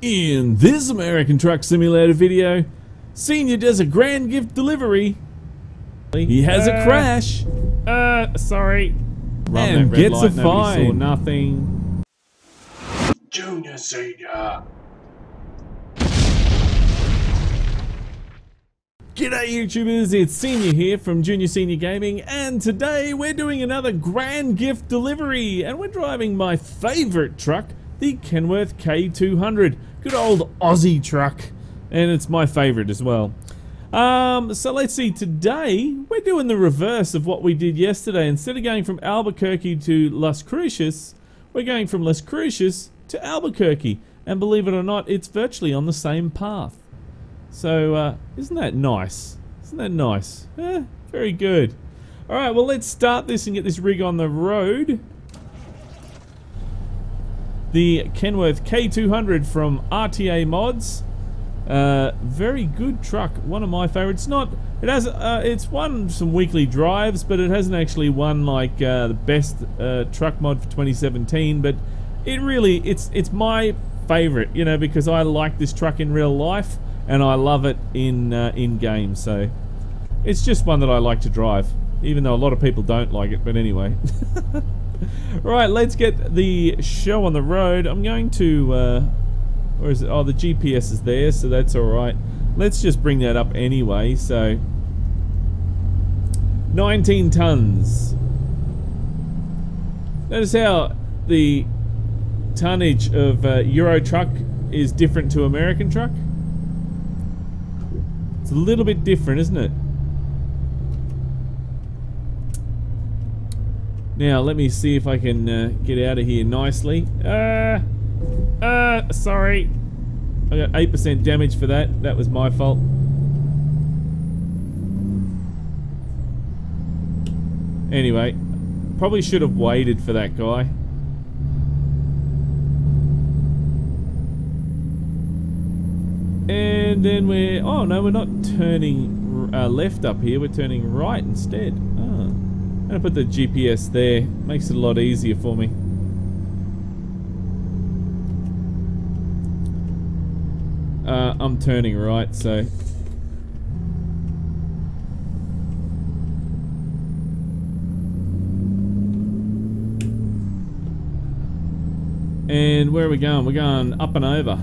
In this American Truck Simulator video, Senior does a grand gift delivery. He has a crash. Sorry. And gets a fine. Saw nothing. Junior, Senior. G'day YouTubers, it's Senior here from Junior Senior Gaming, and today we're doing another grand gift delivery, and we're driving my favourite truck, the Kenworth K200. Good old Aussie truck, and it's my favourite as well. So let's see, today we're doing the reverse of what we did yesterday. Instead of going from Albuquerque to Las Cruces, we're going from Las Cruces to Albuquerque, and believe it or not, it's virtually on the same path. So, isn't that nice? Isn't that nice? Very good. Alright, well let's start this and get this rig on the road. The Kenworth K200 from RTA Mods. Very good truck. One of my favorites. It's won some weekly drives, but it hasn't actually won like the best truck mod for 2017. But it's my favorite, you know, because I like this truck in real life. And I love it in game, so it's just one that I like to drive, even though a lot of people don't like it. But anyway, right, let's get the show on the road. I'm going to, where is it? Oh, the GPS is there, so that's all right. Let's just bring that up anyway. So, 19 tons. Notice how the tonnage of Euro truck is different to American truck. It's a little bit different, isn't it? Now, let me see if I can get out of here nicely. Sorry. I got 8% damage for that. That was my fault. Anyway, probably should have waited for that guy. And then oh no, we're not turning left up here, we're turning right instead. I'm gonna put the GPS there, makes it a lot easier for me. I'm turning right, so. And where are we going? We're going up and over.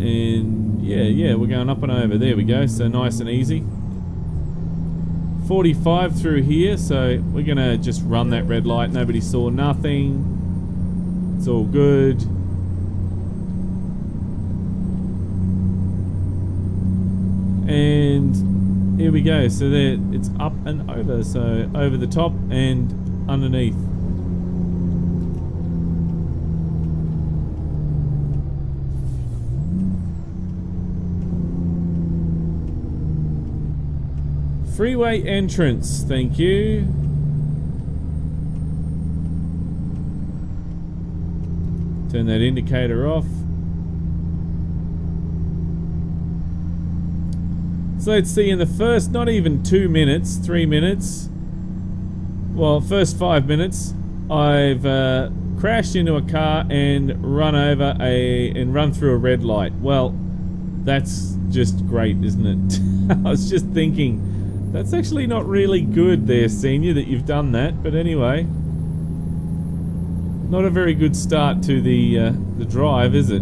And yeah, we're going up and over. There we go, so nice and easy. 45 through here, so we're gonna just run that red light. Nobody saw nothing. It's all good. And here we go. So there, it's up and over. So over the top and underneath. Freeway entrance, thank you. Turn that indicator off. So let's see, in the first, not even 2 minutes, 3 minutes, well, first 5 minutes, I've crashed into a car and run through a red light. Well, that's just great, isn't it? I was just thinking, that's actually not really good there, Senior, that you've done that. But anyway, not a very good start to the drive, is it?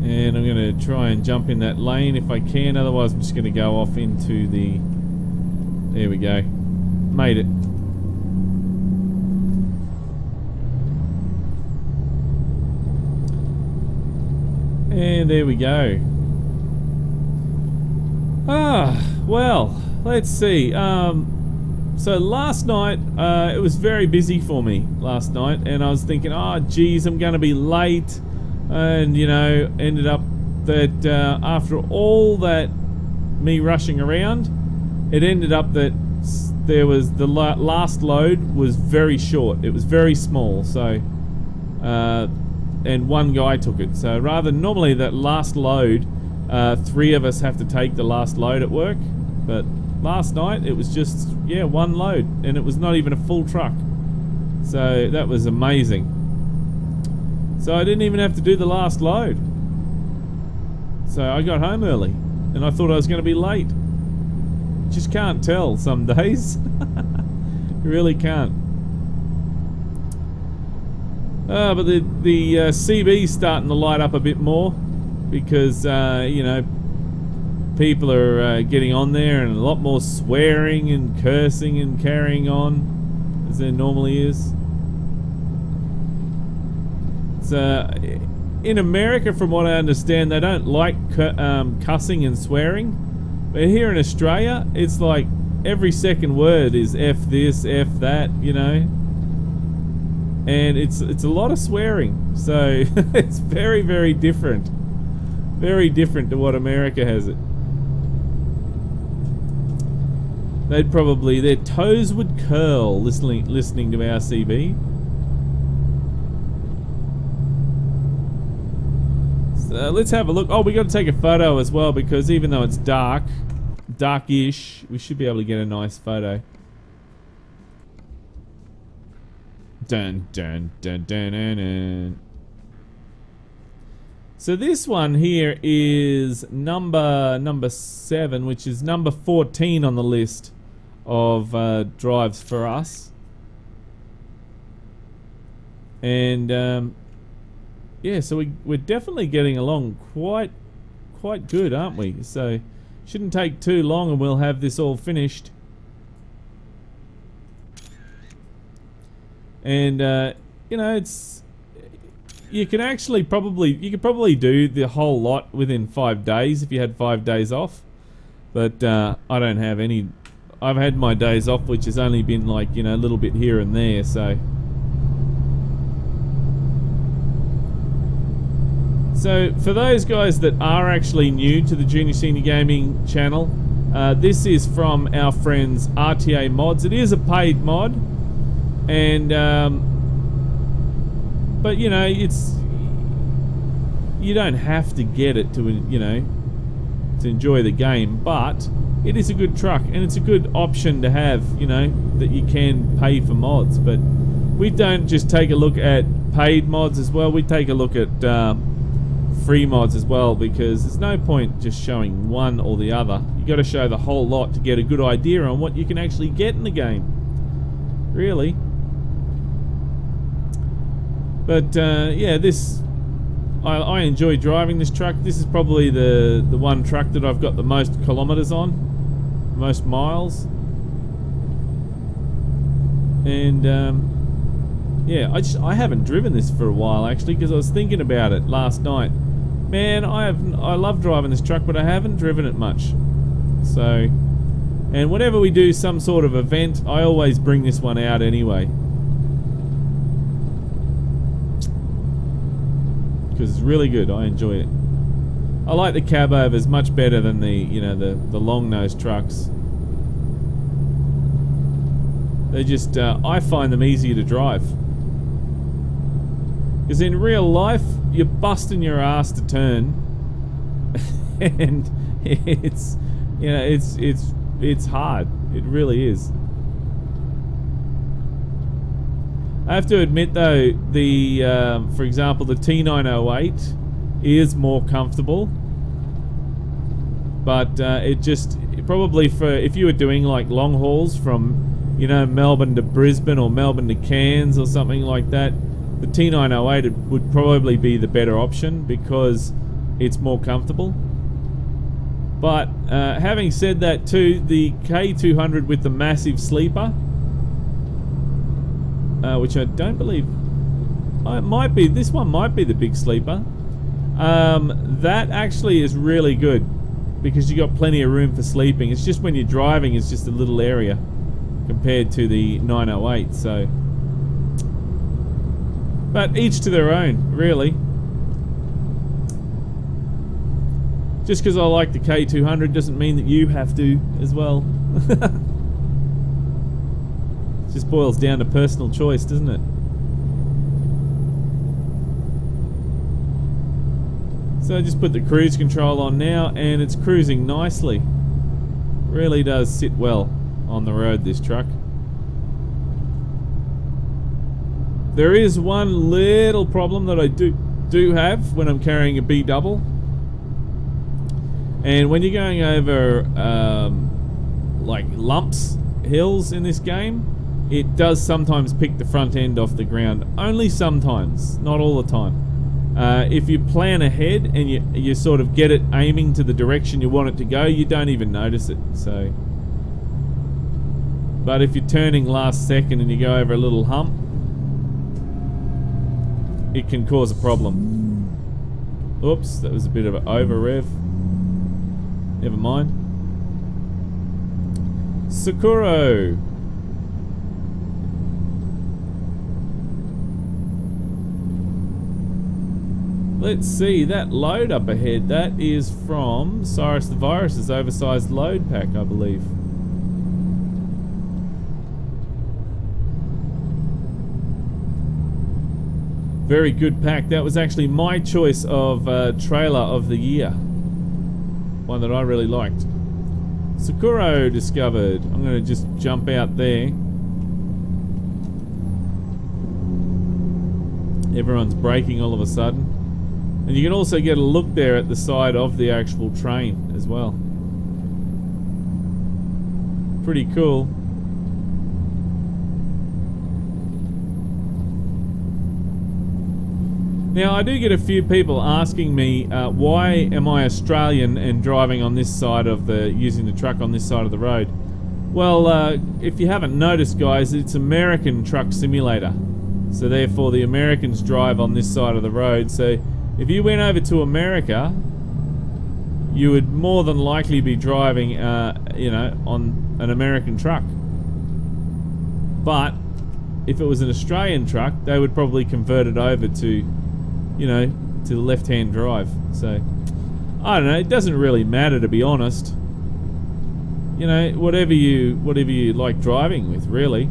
And I'm going to try and jump in that lane if I can. Otherwise, I'm just going to go off into the... There we go. Made it. And there we go. Well, let's see. So last night, it was very busy for me last night, and I was thinking, oh geez, I'm gonna be late, and you know, ended up that after all that me rushing around, it ended up that there was the last load was very short. It was very small, so and one guy took it. So rather than normally that last load, 3 of us have to take the last load at work, but last night it was just, yeah, one load, and it was not even a full truck. So that was amazing. So I didn't even have to do the last load. So I got home early, and I thought I was going to be late. Just can't tell some days. You really can't. But the CB's starting to light up a bit more because, you know, people are getting on there, and a lot more swearing and cursing and carrying on as there normally is. It's, in America, from what I understand, they don't like cussing and swearing. But here in Australia, it's like every second word is F this, F that, you know. And it's a lot of swearing. So it's very, very different. Very different to what America has it. They'd probably, their toes would curl listening to our CB. So let's have a look. Oh, we got to take a photo as well, because even though it's darkish, we should be able to get a nice photo. Dun dun dun dun dun dun. So this one here is number 7, which is number 14 on the list of drives for us. And yeah, so we're definitely getting along quite good, aren't we? So shouldn't take too long, and we'll have this all finished. And you know, you could probably do the whole lot within 5 days if you had 5 days off. But I don't have any. I've had my days off, which has only been like, you know, a little bit here and there. So for those guys that are actually new to the Junior Senior Gaming channel, this is from our friends RTA Mods. It is a paid mod, and but you know, you don't have to get it to, you know, to enjoy the game, but it is a good truck, and it's a good option to have, you know, that you can pay for mods. But we don't just take a look at paid mods as well, we take a look at free mods as well, because there's no point just showing one or the other. You got to show the whole lot to get a good idea on what you can actually get in the game, really. But yeah, this I enjoy driving this truck. This is probably the one truck that I've got the most kilometers on, most miles. And yeah, I haven't driven this for a while actually, because I was thinking about it last night. Man, I love driving this truck, but I haven't driven it much. So, and whenever we do some sort of event, I always bring this one out anyway, because it's really good. I enjoy it. I like the cab overs much better than the, you know, the long nose trucks. They just I find them easier to drive, because in real life you're busting your ass to turn, and it's, you know, it's hard. It really is. I have to admit though, the for example, the T908 is more comfortable, but it probably, for if you were doing like long hauls from, you know, Melbourne to Brisbane or Melbourne to Cairns or something like that, the T908 would probably be the better option because it's more comfortable. But having said that too, the K200 with the massive sleeper, which I don't believe, it might be, this one might be the big sleeper, that actually is really good because you got plenty of room for sleeping. It's just when you're driving, it's just a little area compared to the 908. So, but each to their own, really. Just because I like the K200 doesn't mean that you have to as well. It just boils down to personal choice, doesn't it? So I just put the cruise control on now, and it's cruising nicely. Really does sit well on the road, this truck. There is one little problem that I do have when I'm carrying a B double. And when you're going over like lumps, hills in this game, it does sometimes pick the front end off the ground. Only sometimes, not all the time. If you plan ahead and you sort of get it aiming to the direction you want it to go, you don't even notice it. So, but if you're turning last second and you go over a little hump, it can cause a problem. Oops, that was a bit of an over rev. Never mind. Sakuro. Let's see, that load up ahead, that is from Cyrus the Virus's oversized load pack, I believe. Very good pack. That was actually my choice of trailer of the year. One that I really liked. Sakuro discovered. I'm going to just jump out there. Everyone's braking all of a sudden. And you can also get a look there at the side of the actual train as well. Pretty cool. Now, I do get a few people asking me, why am I Australian and driving on this side of the, using the truck on this side of the road? Well, if you haven't noticed, guys, it's American Truck Simulator. So therefore, the Americans drive on this side of the road. So if you went over to America, you would more than likely be driving, you know, on an American truck. But if it was an Australian truck, they would probably convert it over to, you know, to left-hand drive. So I don't know, it doesn't really matter, to be honest. You know, whatever you like driving with, really.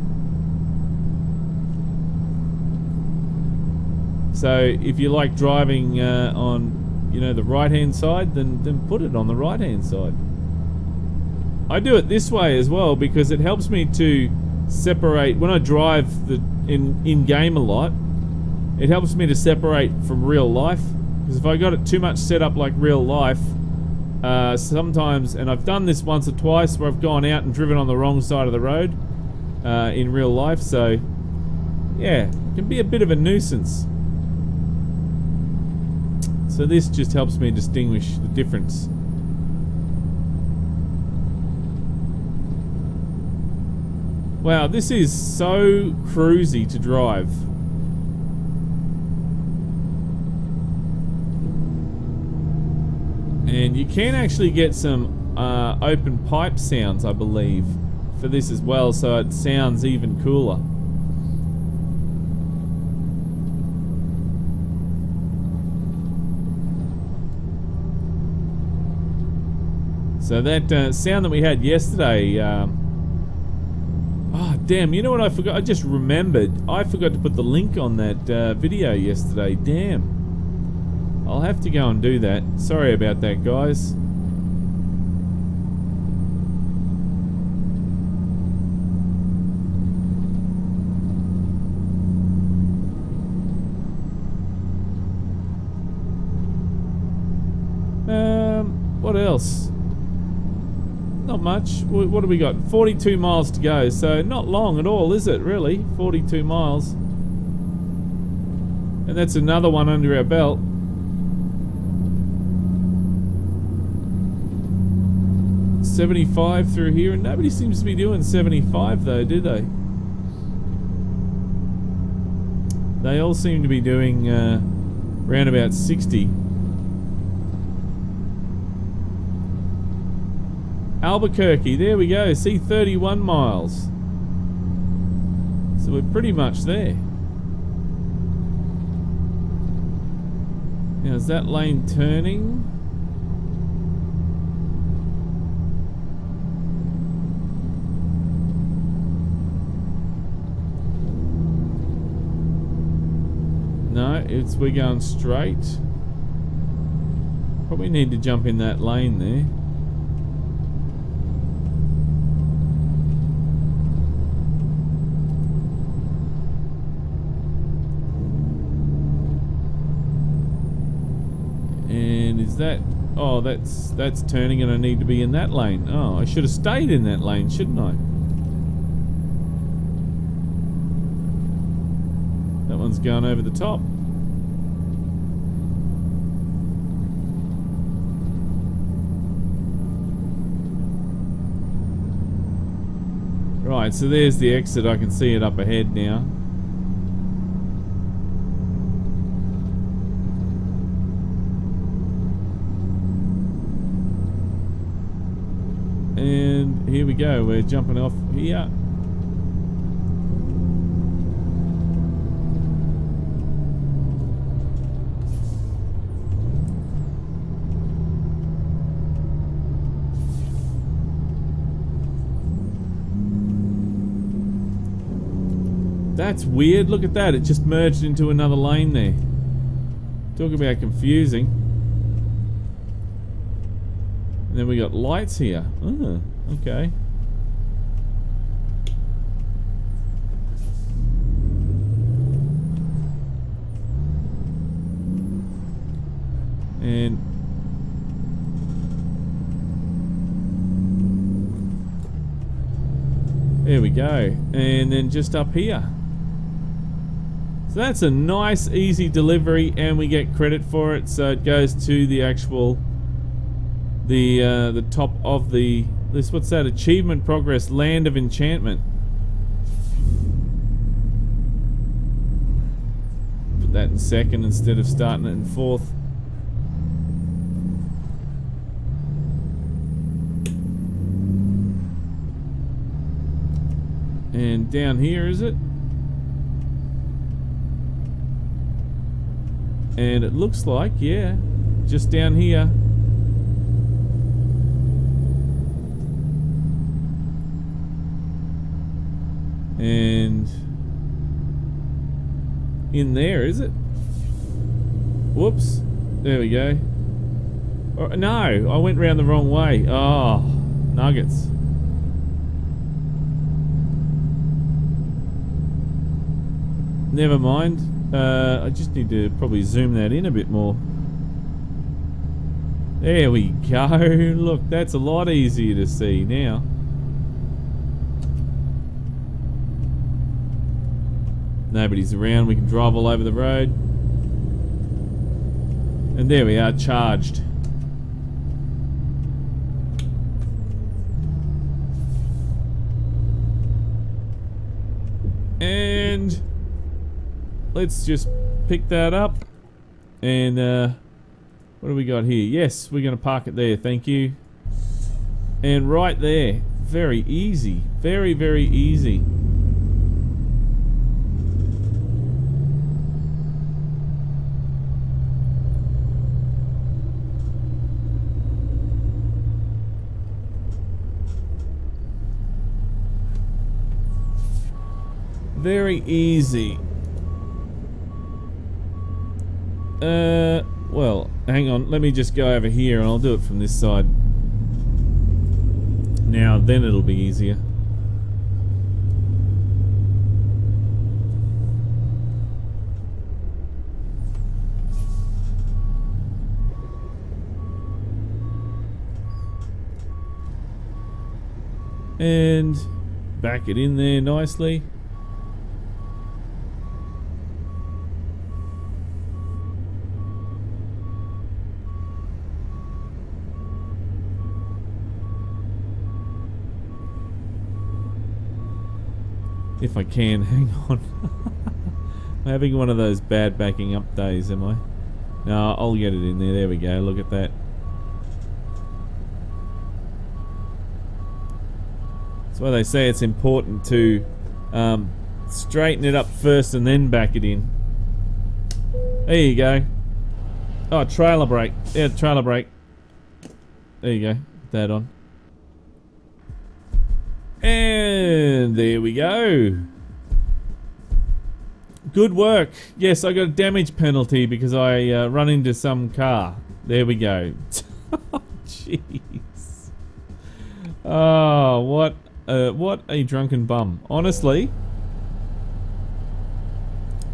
So if you like driving on, you know, the right-hand side, then put it on the right-hand side. I do it this way as well because it helps me to separate when I drive in game a lot. It helps me to separate from real life, because if I got it too much set up like real life, sometimes, and I've done this once or twice where I've gone out and driven on the wrong side of the road in real life, so yeah, it can be a bit of a nuisance. So this just helps me distinguish the difference. Wow, this is so cruisy to drive. And you can actually get some open pipe sounds, I believe, for this as well, so it sounds even cooler. So that sound that we had yesterday, oh damn, you know what I forgot? I just remembered. I forgot to put the link on that video yesterday, damn. I'll have to go and do that. Sorry about that, guys. What else? Not much. What do we got? 42 miles to go, so not long at all, is it, really? 42 miles. And that's another one under our belt. $75 through here, and nobody seems to be doing 75 though, do they? They all seem to be doing around about 60. Albuquerque, there we go, see, 31 miles. So we're pretty much there. Now is that lane turning? No, we're going straight. Probably need to jump in that lane there. Is that... Oh, that's turning and I need to be in that lane. Oh, I should have stayed in that lane, shouldn't I? That one's going over the top. Right, so there's the exit. I can see it up ahead now. And here we go, we're jumping off here. That's weird, look at that, it just merged into another lane there. Talk about confusing. And then we got lights here. Oh, okay. And there we go. And then just up here. So that's a nice easy delivery and we get credit for it, so it goes to the actual the top of this, what's that, achievement progress, land of enchantment. Put that in second instead of starting it in fourth. And down here, is it? And it looks like, yeah, just down here. And in there, is it? Whoops. There we go. Oh, no, I went round the wrong way. Oh, nuggets. Never mind. I just need to probably zoom that in a bit more. There we go. Look, that's a lot easier to see now. Nobody's around, we can drive all over the road. And there we are, charged. And let's just pick that up. And what do we got here? Yes, we're going to park it there, thank you. And right there, very easy, very, very easy. Very easy. Well, hang on. Let me just go over here and I'll do it from this side. Now, then it'll be easier. And back it in there nicely. If I can, hang on. I'm having one of those bad backing up days, am I? No, I'll get it in there. There we go. Look at that. That's why they say it's important to straighten it up first and then back it in. There you go. Oh, trailer brake. Yeah, trailer brake. There you go. Put that on. And there we go. Good work. Yes, I got a damage penalty because I run into some car. There we go. Jeez. Oh, what a drunken bum. Honestly,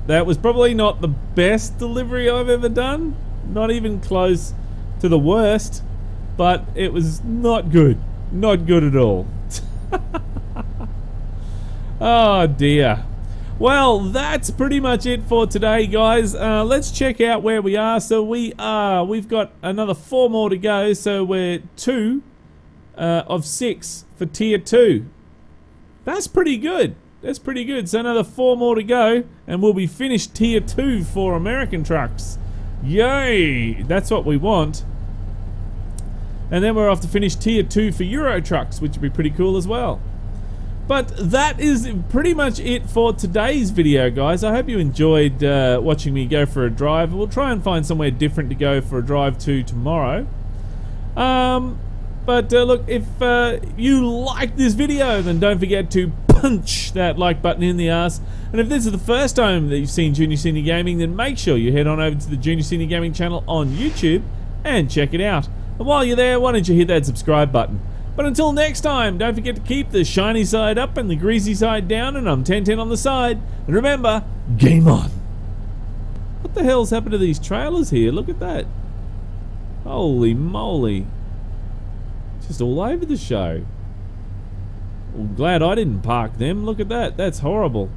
that was probably not the best delivery I've ever done. Not even close to the worst, but it was not good. Not good at all. Oh dear. Well, that's pretty much it for today, guys. Let's check out where we are. So we've got another 4 more to go. So we're 2 of 6 for tier 2. That's pretty good. That's pretty good. So another 4 more to go, and we'll be finished tier 2 for American trucks. Yay! That's what we want. And then we're off to finish tier 2 for Euro trucks, which would be pretty cool as well. But that is pretty much it for today's video, guys. I hope you enjoyed watching me go for a drive. We'll try and find somewhere different to go for a drive to tomorrow. But look, if you like this video, then don't forget to punch that like button in the ass. And if this is the first time that you've seen Junior Senior Gaming, then make sure you head on over to the Junior Senior Gaming channel on YouTube and check it out. And while you're there, why don't you hit that subscribe button? But until next time, don't forget to keep the shiny side up and the greasy side down, and I'm 1010 on the side. And remember, game on! What the hell's happened to these trailers here? Look at that. Holy moly. Just all over the show. I'm glad I didn't park them. Look at that. That's horrible.